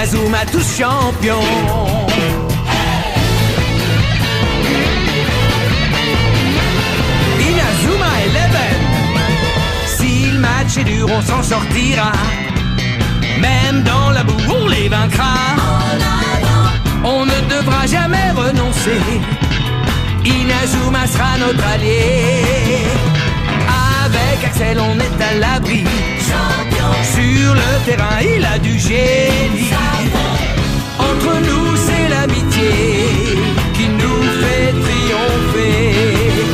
Inazuma tous champions. Inazuma Eleven. Si le match est dur, on s'en sortira. Même dans la boue, on les vaincra. On ne devra jamais renoncer. Inazuma sera notre allié. Avec Axel, on est à l'abri. Sur le terrain, il a du génie. Entre nous, c'est l'amitié qui nous fait triompher.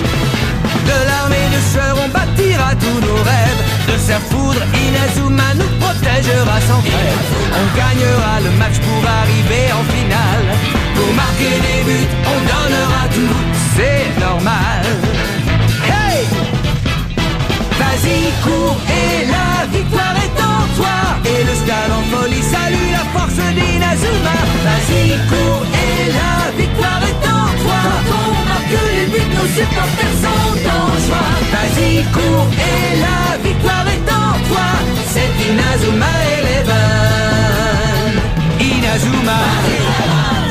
De l'armée de sœurs, on bâtira tous nos rêves. De sa foudre, Inazuma nous protégera sans trêve. On gagnera le match pour arriver en finale. Pour marquer des buts, on donnera tout, c'est normal. Hey! Vas-y, cours et la victoire est en toi. Et le stade en folie salue la force d'Inazuma. Vas-y, cours et la victoire est en toi. Quand on marque les buts, nos supporters sont en joie. Vas-y, cours et la victoire est en toi. C'est Inazuma Eleven. Inazuma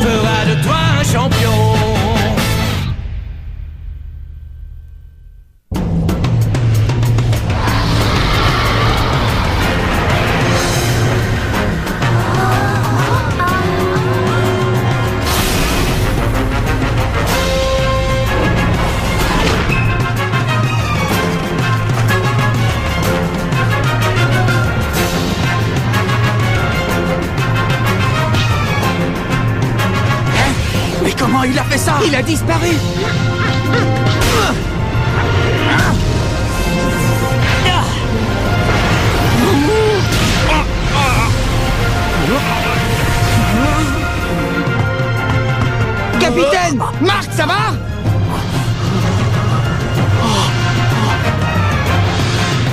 fera de toi un champion. Comment il a fait ça? Il a disparu. Capitaine! Marc, ça va?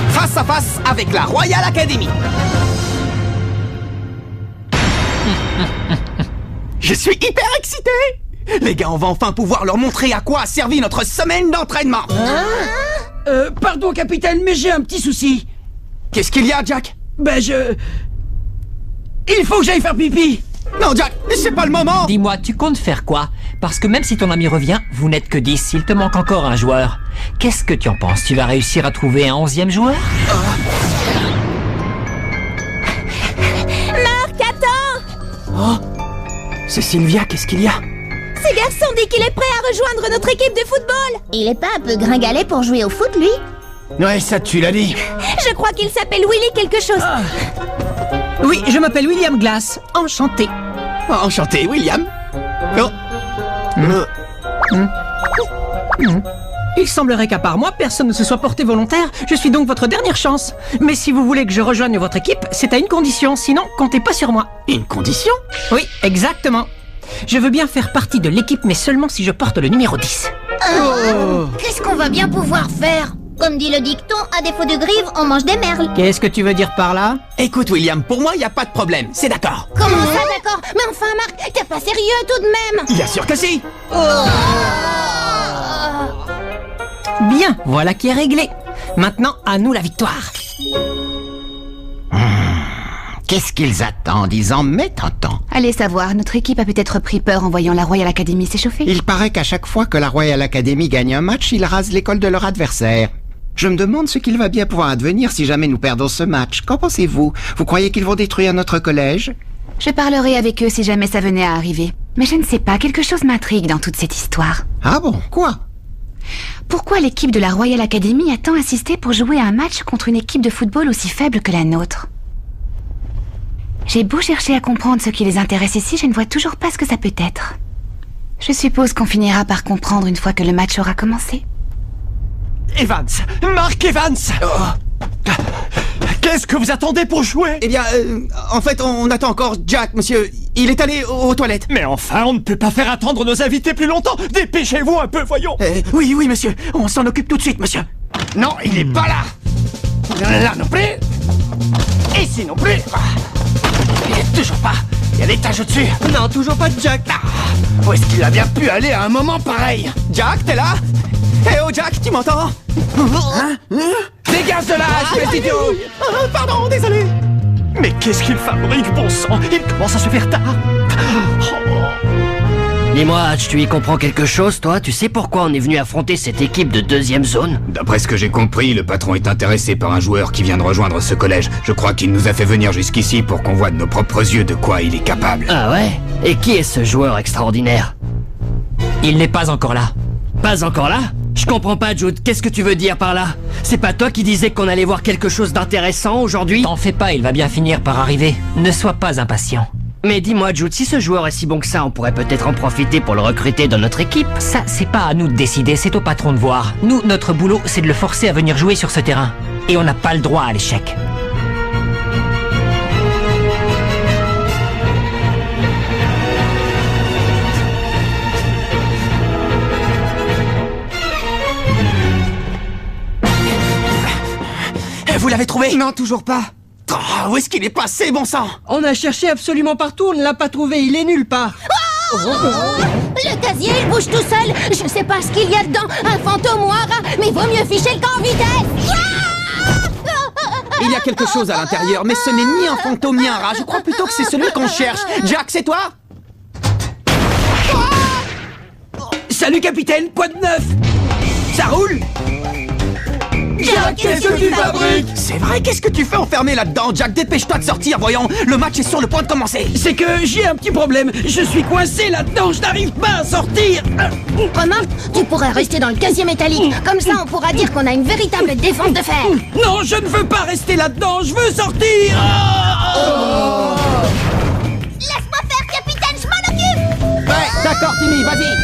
Face à face avec la Royal Academy. Je suis hyper excité! Les gars, on va enfin pouvoir leur montrer à quoi a servi notre semaine d'entraînement. Pardon, capitaine, mais j'ai un petit souci. Qu'est-ce qu'il y a, Jack? Il faut que j'aille faire pipi. Non, Jack, c'est pas le moment. Dis-moi, tu comptes faire quoi? Parce que même si ton ami revient, vous n'êtes que 10, il te manque encore un joueur. Qu'est-ce que tu en penses? Tu vas réussir à trouver un 11e joueur? Marc, attends! Oh, c'est Sylvia, qu'est-ce qu'il y a? Ce garçon dit qu'il est prêt à rejoindre notre équipe de football. Il est pas un peu gringalet pour jouer au foot, lui? Ouais, ça tu l'as dit. Je crois qu'il s'appelle Willy quelque chose. Oui, je m'appelle William Glass. Enchanté. Enchanté, William. Oh. Il semblerait qu'à part moi, personne ne se soit porté volontaire. Je suis donc votre dernière chance. Mais si vous voulez que je rejoigne votre équipe, c'est à une condition. Sinon, comptez pas sur moi. Une condition? Oui, exactement. Je veux bien faire partie de l'équipe, mais seulement si je porte le numéro 10. Qu'est-ce qu'on va bien pouvoir faire? Comme dit le dicton, à défaut de grive, on mange des merles. Qu'est-ce que tu veux dire par là? Écoute, William, pour moi, y a pas de problème. C'est d'accord. Comment ça, d'accord? Mais enfin, Marc, t'es pas sérieux tout de même. Bien sûr que si. Bien, voilà qui est réglé. Maintenant, à nous la victoire. Qu'est-ce qu'ils attendent? Ils en mettent un temps. Allez savoir, notre équipe a peut-être pris peur en voyant la Royal Academy s'échauffer. Il paraît qu'à chaque fois que la Royal Academy gagne un match, ils rasent l'école de leur adversaire. Je me demande ce qu'il va bien pouvoir advenir si jamais nous perdons ce match. Qu'en pensez-vous? Vous croyez qu'ils vont détruire notre collège? Je parlerai avec eux si jamais ça venait à arriver. Mais je ne sais pas, quelque chose m'intrigue dans toute cette histoire. Ah bon? Quoi? Pourquoi l'équipe de la Royal Academy a tant insisté pour jouer à un match contre une équipe de football aussi faible que la nôtre? J'ai beau chercher à comprendre ce qui les intéresse ici, je ne vois toujours pas ce que ça peut être. Je suppose qu'on finira par comprendre une fois que le match aura commencé. Evans! Mark Evans! Qu'est-ce que vous attendez pour jouer? Eh bien, en fait, on attend encore Jack, monsieur. Il est allé aux toilettes. Mais enfin, on ne peut pas faire attendre nos invités plus longtemps. Dépêchez-vous un peu, voyons. Oui, monsieur. On s'en occupe tout de suite, monsieur. Non, il n'est pas là. Là non plus. Ici non plus. Il est toujours pas. Il y a l'étage au-dessus. Non, toujours pas de Jack. Où est-ce qu'il a bien pu aller à un moment pareil? Jack, t'es là? Eh oh, Jack, tu m'entends? Hein? Dégage de là, espèce d'idiot! Pardon, désolé. Mais qu'est-ce qu'il fabrique, bon sang? Il commence à se faire tard. Dis-moi, Hatch, tu y comprends quelque chose, toi? Tu sais pourquoi on est venu affronter cette équipe de 2e zone? D'après ce que j'ai compris, le patron est intéressé par un joueur qui vient de rejoindre ce collège. Je crois qu'il nous a fait venir jusqu'ici pour qu'on voie de nos propres yeux de quoi il est capable. Ah ouais? Et qui est ce joueur extraordinaire? Il n'est pas encore là. Pas encore là? Je comprends pas, Jude. Qu'est-ce que tu veux dire par là? C'est pas toi qui disais qu'on allait voir quelque chose d'intéressant aujourd'hui? T'en fais pas, il va bien finir par arriver. Ne sois pas impatient. Mais dis-moi, Jude, si ce joueur est si bon que ça, on pourrait peut-être en profiter pour le recruter dans notre équipe. Ça, c'est pas à nous de décider, c'est au patron de voir. Nous, notre boulot, c'est de le forcer à venir jouer sur ce terrain. Et on n'a pas le droit à l'échec. Vous l'avez trouvé? Non, toujours pas. Oh, où est-ce qu'il est passé, bon sang? On a cherché absolument partout, on ne l'a pas trouvé, il est nulle part. Le casier, il bouge tout seul. Je sais pas ce qu'il y a dedans, un fantôme ou un rat, mais vaut mieux ficher le camp en vitesse. Il y a quelque chose à l'intérieur, mais ce n'est ni un fantôme ni un rat. Je crois plutôt que c'est celui qu'on cherche. Jack, c'est toi? Salut, capitaine, quoi de neuf? Ça roule? Jack, qu'est-ce que tu fabriques? C'est vrai, qu'est-ce que tu fais enfermé là-dedans, Jack? Dépêche-toi de sortir, voyons. Le match est sur le point de commencer. C'est que j'ai un petit problème, je suis coincé là-dedans, je n'arrive pas à sortir. Romain, tu pourrais rester dans le casier métallique. Comme ça, on pourra dire qu'on a une véritable défense de fer. Non, je ne veux pas rester là-dedans, je veux sortir. Laisse-moi faire, capitaine, je m'en occupe. Ouais, d'accord, Timmy, vas-y.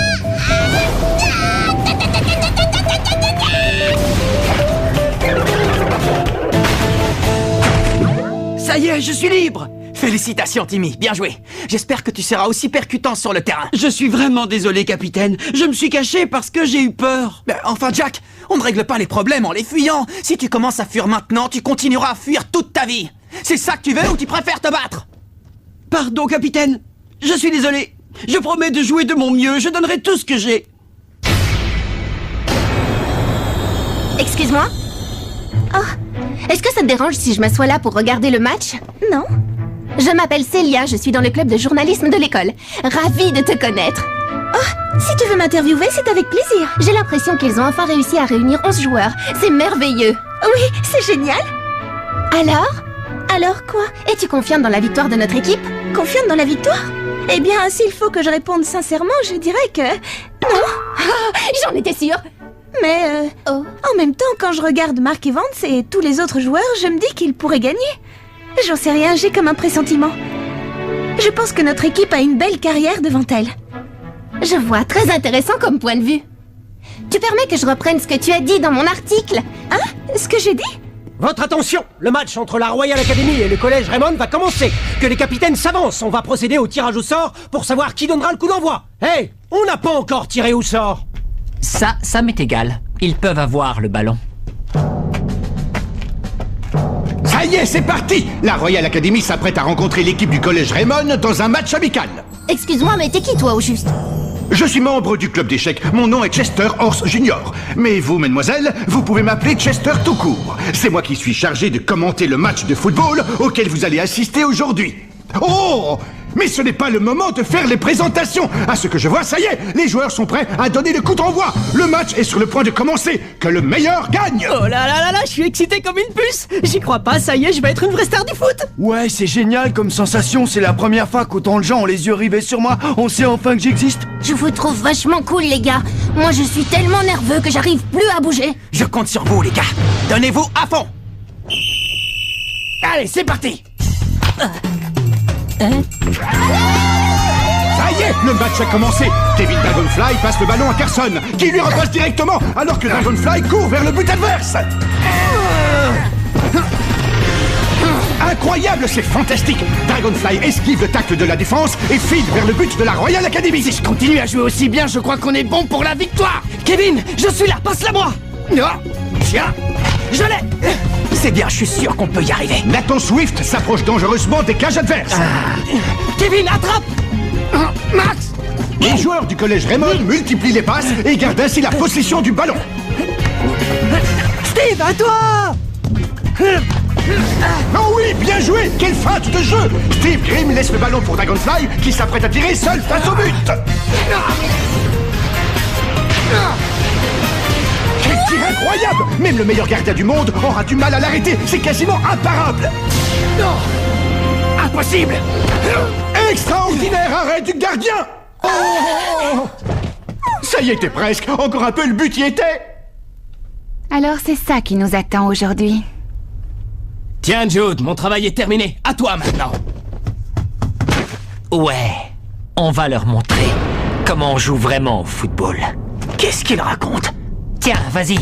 Ça y est, je suis libre. Félicitations, Timmy, bien joué. J'espère que tu seras aussi percutant sur le terrain. Je suis vraiment désolé, capitaine. Je me suis caché parce que j'ai eu peur. Ben, enfin, Jack, on ne règle pas les problèmes en les fuyant. Si tu commences à fuir maintenant, tu continueras à fuir toute ta vie. C'est ça que tu veux ou tu préfères te battre? Pardon, capitaine. Je suis désolé. Je promets de jouer de mon mieux. Je donnerai tout ce que j'ai. Excuse-moi? Oh, est-ce que ça te dérange si je m'assois là pour regarder le match? Non. Je m'appelle Célia, je suis dans le club de journalisme de l'école. Ravie de te connaître. Oh, si tu veux m'interviewer, c'est avec plaisir. J'ai l'impression qu'ils ont enfin réussi à réunir 11 joueurs. C'est merveilleux. Oui, c'est génial. Alors quoi? Es-tu confiante dans la victoire de notre équipe? Confiante dans la victoire? Eh bien, s'il faut que je réponde sincèrement, je dirais que... non. J'en étais sûre. Mais en même temps, quand je regarde Mark Evans et tous les autres joueurs, je me dis qu'ils pourraient gagner. J'en sais rien, j'ai comme un pressentiment. Je pense que notre équipe a une belle carrière devant elle. Je vois, très intéressant comme point de vue. Tu permets que je reprenne ce que tu as dit dans mon article? Hein? Ce que j'ai dit? Votre attention! Le match entre la Royal Academy et le collège Raymond va commencer. Que les capitaines s'avancent, on va procéder au tirage au sort pour savoir qui donnera le coup d'envoi. Hey, on n'a pas encore tiré au sort. Ça m'est égal. Ils peuvent avoir le ballon. Ça y est, c'est parti! La Royal Academy s'apprête à rencontrer l'équipe du collège Raymond dans un match amical. Excuse-moi, mais t'es qui toi au juste? Je suis membre du club d'échecs. Mon nom est Chester Horse Junior. Mais vous, mesdemoiselles, vous pouvez m'appeler Chester tout court. C'est moi qui suis chargé de commenter le match de football auquel vous allez assister aujourd'hui. Oh! Mais ce n'est pas le moment de faire les présentations. À ce que je vois, ça y est, les joueurs sont prêts à donner le coup d'envoi. Le match est sur le point de commencer. Que le meilleur gagne. Oh là là là là, je suis excité comme une puce. J'y crois pas, ça y est, je vais être une vraie star du foot. Ouais, c'est génial comme sensation. C'est la première fois qu'autant de gens ont les yeux rivés sur moi. On sait enfin que j'existe. Je vous trouve vachement cool, les gars. Moi, je suis tellement nerveux que j'arrive plus à bouger. Je compte sur vous, les gars. Donnez-vous à fond. Allez, c'est parti. Ça y est, le match a commencé. Kevin Dragonfly passe le ballon à Carson, qui lui repasse directement, alors que Dragonfly court vers le but adverse. Incroyable, c'est fantastique. Dragonfly esquive le tacle de la défense et file vers le but de la Royal Academy. Si je continue à jouer aussi bien, je crois qu'on est bon pour la victoire. Kevin, je suis là, passe-la moi. Non, tiens, je l'ai. C'est bien, je suis sûr qu'on peut y arriver. Nathan Swift s'approche dangereusement des cages adverses. Kevin, attrape. Max. Les joueurs du collège Raymond multiplient les passes et gardent ainsi la possession du ballon. Steve, à toi. Oh oui, bien joué! Quelle feinte de jeu! Steve Grimm laisse le ballon pour Dragonfly, qui s'apprête à tirer seul face au but! Quel tir incroyable! Même le meilleur gardien du monde aura du mal à l'arrêter! C'est quasiment imparable! Impossible! Extraordinaire arrêt du gardien! Oh! Ça y était presque! Encore un peu, le but y était! Alors c'est ça qui nous attend aujourd'hui. Tiens Jude, mon travail est terminé. À toi maintenant. Ouais, on va leur montrer comment on joue vraiment au football. Qu'est-ce qu'il raconte? Tiens, vas-y.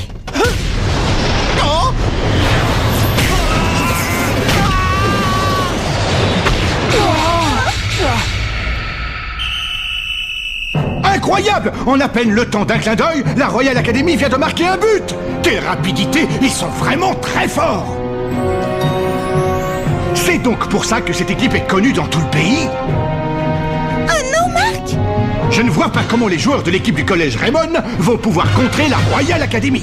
Incroyable! En à peine le temps d'un clin d'œil, la Royal Academy vient de marquer un but! Quelle rapidité! Ils sont vraiment très forts! C'est donc pour ça que cette équipe est connue dans tout le pays? Oh non, Marc! Je ne vois pas comment les joueurs de l'équipe du collège Raymond vont pouvoir contrer la Royal Academy.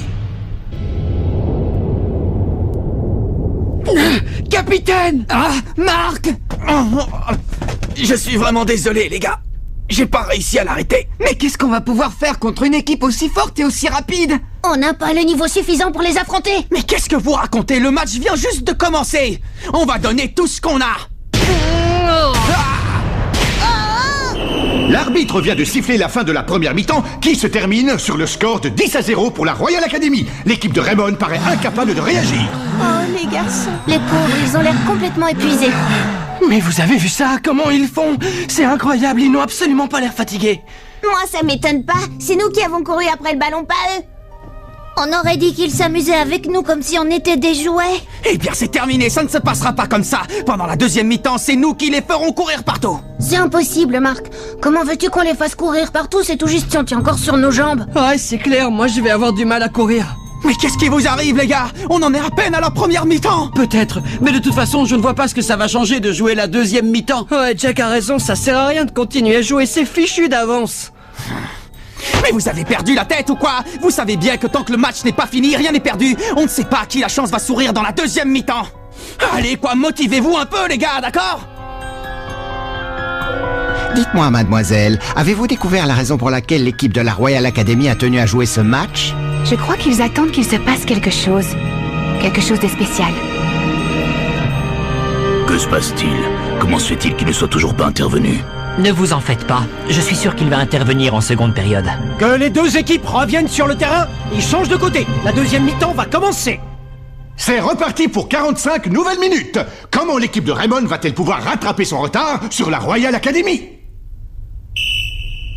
Capitaine! Ah, Marc! Je suis vraiment désolé, les gars. J'ai pas réussi à l'arrêter. Mais qu'est-ce qu'on va pouvoir faire contre une équipe aussi forte et aussi rapide? On n'a pas le niveau suffisant pour les affronter. Mais qu'est-ce que vous racontez? Le match vient juste de commencer. On va donner tout ce qu'on a. L'arbitre vient de siffler la fin de la première mi-temps qui se termine sur le score de 10-0 pour la Royal Academy. L'équipe de Raymond paraît incapable de réagir. Oh, les garçons. Les pauvres, ils ont l'air complètement épuisés. Mais vous avez vu ça? Comment ils font? C'est incroyable, ils n'ont absolument pas l'air fatigués. Moi, ça m'étonne pas. C'est nous qui avons couru après le ballon, pas eux. On aurait dit qu'ils s'amusaient avec nous comme si on était des jouets. Eh bien, c'est terminé, ça ne se passera pas comme ça. Pendant la deuxième mi-temps, c'est nous qui les ferons courir partout. C'est impossible, Marc. Comment veux-tu qu'on les fasse courir partout? C'est tout juste si on tient encore sur nos jambes. Ouais, c'est clair, moi je vais avoir du mal à courir. Mais qu'est-ce qui vous arrive, les gars? On en est à peine à la première mi-temps. Peut-être, mais de toute façon, je ne vois pas ce que ça va changer de jouer la deuxième mi-temps. Ouais, Jack a raison, ça sert à rien de continuer à jouer, c'est fichu d'avance. Mais vous avez perdu la tête ou quoi? Vous savez bien que tant que le match n'est pas fini, rien n'est perdu. On ne sait pas à qui la chance va sourire dans la deuxième mi-temps. Allez, quoi, motivez-vous un peu, les gars, d'accord? Dites-moi, mademoiselle, avez-vous découvert la raison pour laquelle l'équipe de la Royal Academy a tenu à jouer ce match? Je crois qu'ils attendent qu'il se passe quelque chose. Quelque chose de spécial. Que se passe-t-il? Comment se fait-il qu'il ne soit toujours pas intervenu? Ne vous en faites pas, je suis sûr qu'il va intervenir en seconde période. Que les deux équipes reviennent sur le terrain, ils changent de côté. La deuxième mi-temps va commencer. C'est reparti pour 45 nouvelles minutes. Comment l'équipe de Raymond va-t-elle pouvoir rattraper son retard sur la Royal Academy?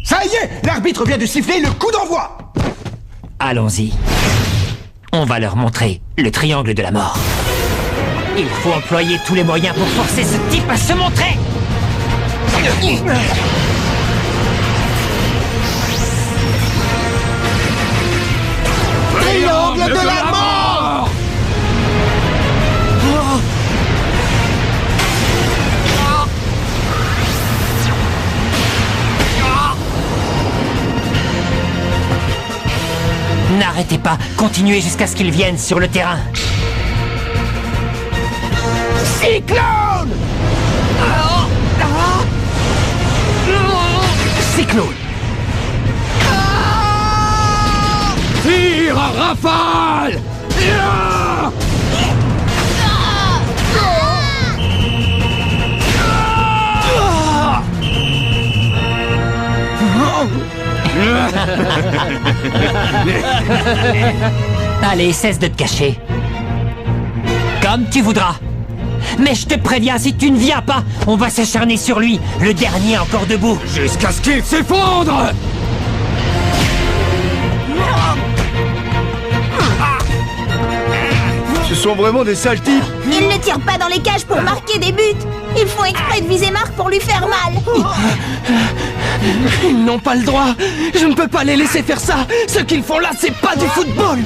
Ça y est, l'arbitre vient de siffler le coup d'envoi. Allons-y. On va leur montrer le triangle de la mort. Il faut employer tous les moyens pour forcer ce type à se montrer. Triangle de la mort! N'arrêtez pas, continuez jusqu'à ce qu'ils viennent sur le terrain. Cyclone! Cyclone! Tire à rafale! Allez, cesse de te cacher. Comme tu voudras. Mais je te préviens, si tu ne viens pas, on va s'acharner sur lui, le dernier encore debout. Jusqu'à ce qu'il s'effondre! Ce sont vraiment des sales types. Ils ne tirent pas dans les cages pour marquer des buts. Ils font exprès de viser Marc pour lui faire mal. Ils n'ont pas le droit. Je ne peux pas les laisser faire ça. Ce qu'ils font là, c'est pas du football.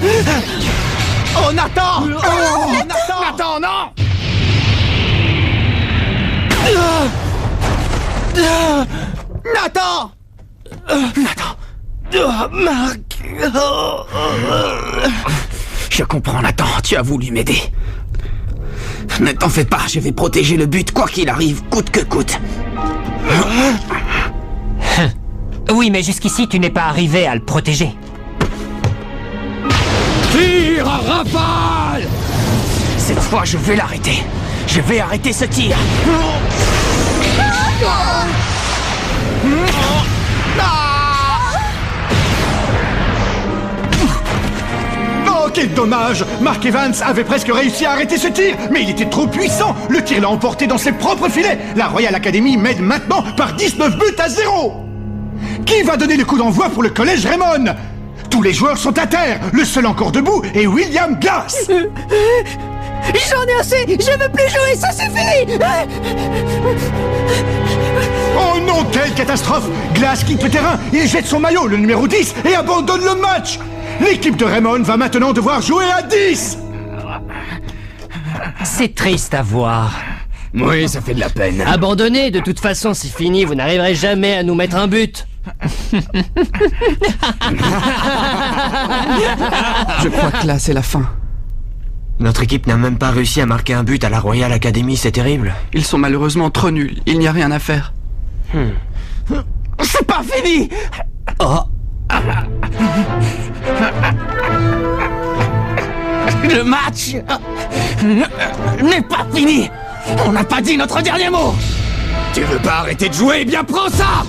Oh, Nathan! Oh, Nathan, non! Nathan! Nathan! Marc! Je comprends, Nathan, tu as voulu m'aider. Ne t'en fais pas, je vais protéger le but quoi qu'il arrive, coûte que coûte. Oui, mais jusqu'ici, tu n'es pas arrivé à le protéger. Tire à rafale! Cette fois, je vais l'arrêter. Je vais arrêter ce tir. Oh, quel dommage! Mark Evans avait presque réussi à arrêter ce tir, mais il était trop puissant! Le tir l'a emporté dans ses propres filets! La Royal Academy mène maintenant par 19 buts à 0! Qui va donner le coup d'envoi pour le collège Raymond? Tous les joueurs sont à terre! Le seul encore debout est William Glass! J'en ai assez! Je veux plus jouer, ça suffit! Oh non, quelle catastrophe! Glass quitte le terrain, il jette son maillot, le numéro 10, et abandonne le match! L'équipe de Raymond va maintenant devoir jouer à 10! C'est triste à voir. Oui, ça fait de la peine. Abandonnez, de toute façon, c'est fini, vous n'arriverez jamais à nous mettre un but. Je crois que là, c'est la fin. Notre équipe n'a même pas réussi à marquer un but à la Royal Academy, c'est terrible. Ils sont malheureusement trop nuls, il n'y a rien à faire. C'est pas fini! Oh. Le match n'est pas fini! On n'a pas dit notre dernier mot! Tu veux pas arrêter de jouer? Eh bien, prends ça!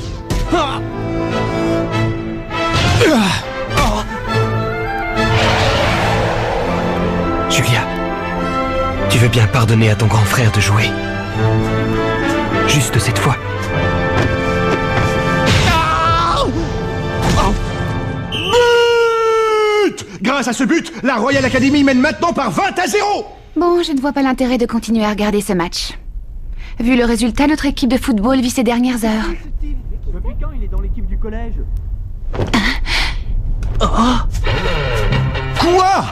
Julia, tu veux bien pardonner à ton grand frère de jouer? Juste cette fois. But! Grâce à ce but, la Royal Academy mène maintenant par 20 à 0! Bon, je ne vois pas l'intérêt de continuer à regarder ce match. Vu le résultat, notre équipe de football vit ses dernières heures. Depuis quand il est dans l'équipe du collège? Quoi?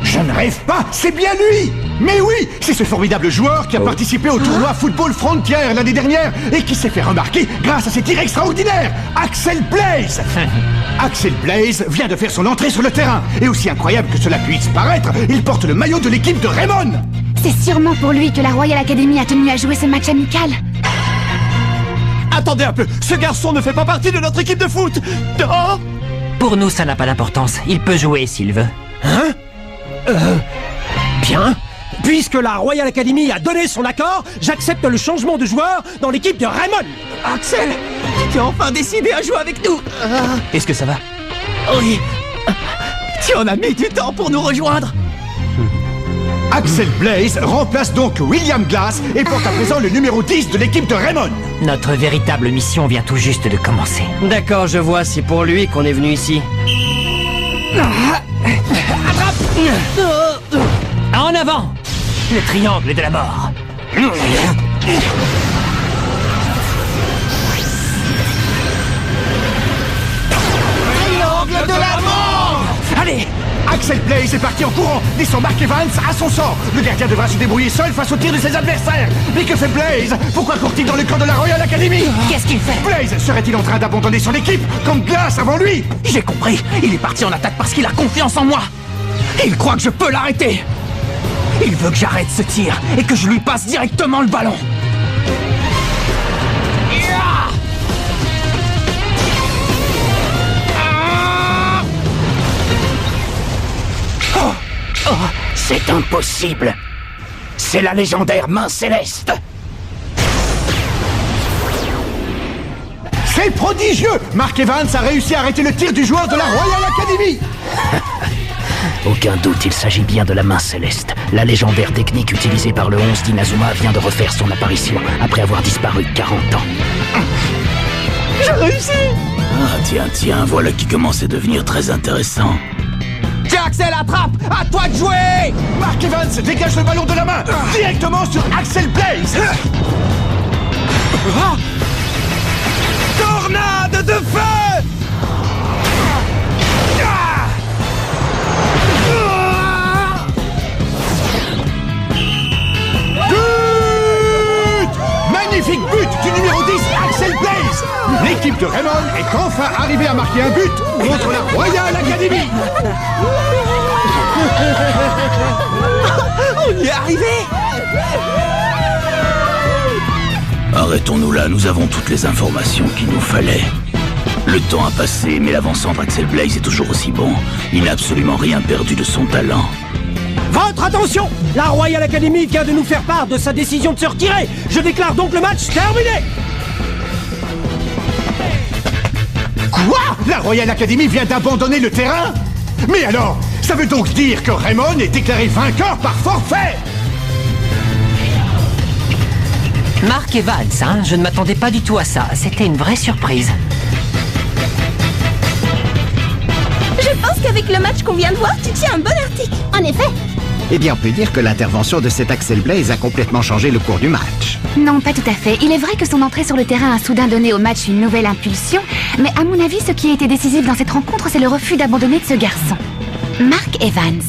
Je ne rêve pas, c'est bien lui! Mais oui, c'est ce formidable joueur qui a participé au tournoi Football Frontier l'année dernière et qui s'est fait remarquer grâce à ses tirs extraordinaires, Axel Blaze! Axel Blaze vient de faire son entrée sur le terrain, et aussi incroyable que cela puisse paraître, il porte le maillot de l'équipe de Raymond! C'est sûrement pour lui que la Royal Academy a tenu à jouer ce match amical. Attendez un peu, ce garçon ne fait pas partie de notre équipe de foot! Oh! Pour nous, ça n'a pas d'importance. Il peut jouer s'il veut. Hein? Bien. Puisque la Royal Academy a donné son accord, j'accepte le changement de joueur dans l'équipe de Raymond. Axel, tu as enfin décidé à jouer avec nous. Est-ce que ça va? Oui. Tu en as mis du temps pour nous rejoindre. Axel Blaze remplace donc William Glass et porte à présent le numéro 10 de l'équipe de Raymond. Notre véritable mission vient tout juste de commencer. D'accord, je vois, c'est pour lui qu'on est venu ici. Attrape! En avant! Le triangle de la mort. Triangle de la mort! Allez! Axel Blaze est parti en courant, laissant Mark Evans à son sort. Le gardien devra se débrouiller seul face aux tirs de ses adversaires. Mais que fait Blaze? Pourquoi court-il dans le camp de la Royal Academy? Qu'est-ce qu'il fait? Blaze serait-il en train d'abandonner son équipe, comme Glass avant lui? J'ai compris, il est parti en attaque parce qu'il a confiance en moi. Il croit que je peux l'arrêter. Il veut que j'arrête ce tir et que je lui passe directement le ballon. Oh, c'est impossible. C'est la légendaire main céleste. C'est prodigieux! Mark Evans a réussi à arrêter le tir du joueur de la Royal Academy. Aucun doute, il s'agit bien de la main céleste. La légendaire technique utilisée par le 11 d'Inazuma vient de refaire son apparition après avoir disparu 40 ans. J'ai réussi! Ah tiens, voilà qui commence à devenir très intéressant. Tiens Axel, attrape! À toi de jouer! Mark Evans dégage le ballon de la main directement sur Axel Blaze. Tornade de feu! But! Magnifique but du numéro 10, Axel Blaze! L'équipe de Raymond est enfin arrivée à marquer un but contre la Royal Academy! On y est arrivé! Arrêtons-nous là, nous avons toutes les informations qu'il nous fallait. Le temps a passé, mais l'avant-centre Axel Blaze est toujours aussi bon. Il n'a absolument rien perdu de son talent. Votre attention! La Royal Academy vient de nous faire part de sa décision de se retirer. Je déclare donc le match terminé. Quoi? La Royal Academy vient d'abandonner le terrain? Mais alors, ça veut donc dire que Raymond est déclaré vainqueur par forfait? Mark Evans, hein, je ne m'attendais pas du tout à ça. C'était une vraie surprise. Je pense qu'avec le match qu'on vient de voir, tu tiens un bon article. En effet. Eh bien, on peut dire que l'intervention de cet Axel Blaze a complètement changé le cours du match. Non, pas tout à fait. Il est vrai que son entrée sur le terrain a soudain donné au match une nouvelle impulsion, mais à mon avis, ce qui a été décisif dans cette rencontre, c'est le refus d'abandonner de ce garçon. Mark Evans.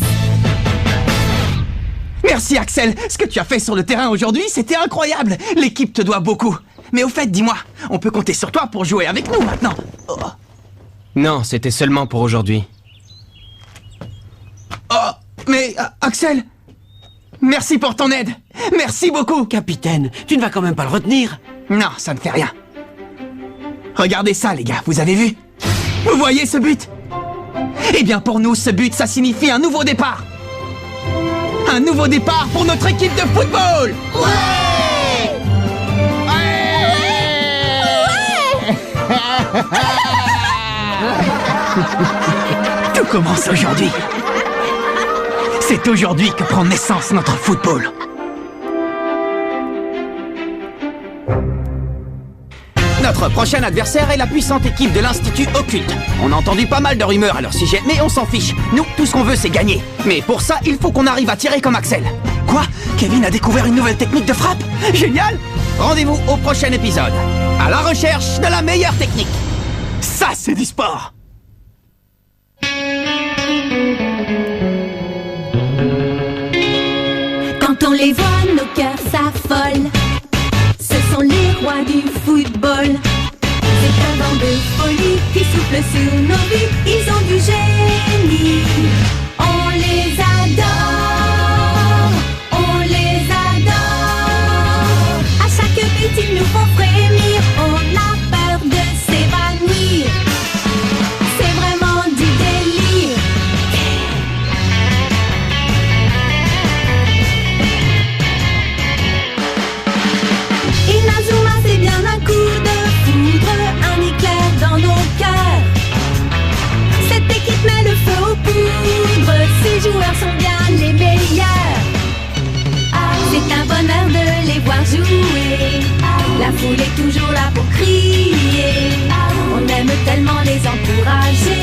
Merci Axel, ce que tu as fait sur le terrain aujourd'hui, c'était incroyable. L'équipe te doit beaucoup. Mais au fait, dis-moi, on peut compter sur toi pour jouer avec nous maintenant. Oh. Non, c'était seulement pour aujourd'hui. Oh, mais Axel, merci pour ton aide. Merci beaucoup. Capitaine, tu ne vas quand même pas le retenir? Non, ça ne fait rien. Regardez ça, les gars, vous avez vu? Vous voyez ce but? Eh bien, pour nous, ce but, ça signifie un nouveau départ. Un nouveau départ pour notre équipe de football. Ouais! Tout commence aujourd'hui. C'est aujourd'hui que prend naissance notre football. Notre prochain adversaire est la puissante équipe de l'Institut Occulte. On a entendu pas mal de rumeurs à leur sujet, mais on s'en fiche. Nous, tout ce qu'on veut, c'est gagner. Mais pour ça, il faut qu'on arrive à tirer comme Axel. Quoi? Kevin a découvert une nouvelle technique de frappe? Génial! Rendez-vous au prochain épisode. À la recherche de la meilleure technique. Ça, c'est du sport! Quand on les voit, nos cœurs s'affolent. Ce sont les rois du football. C'est un vent de folie qui souffle sur nos vies. Ils ont du génie. On les adore. On les adore. À chaque but, ils nous font frémir. On a peur de s'évanouir. C'est vraiment du délire. Inazuma, c'est bien un coup de foudre, un éclair dans nos cœurs. Cette équipe met le feu aux poudres, ces joueurs sont bien les meilleurs. C'est un bonheur de les voir jouer, la foule est toujours là pour crier. On aime tellement les encourager.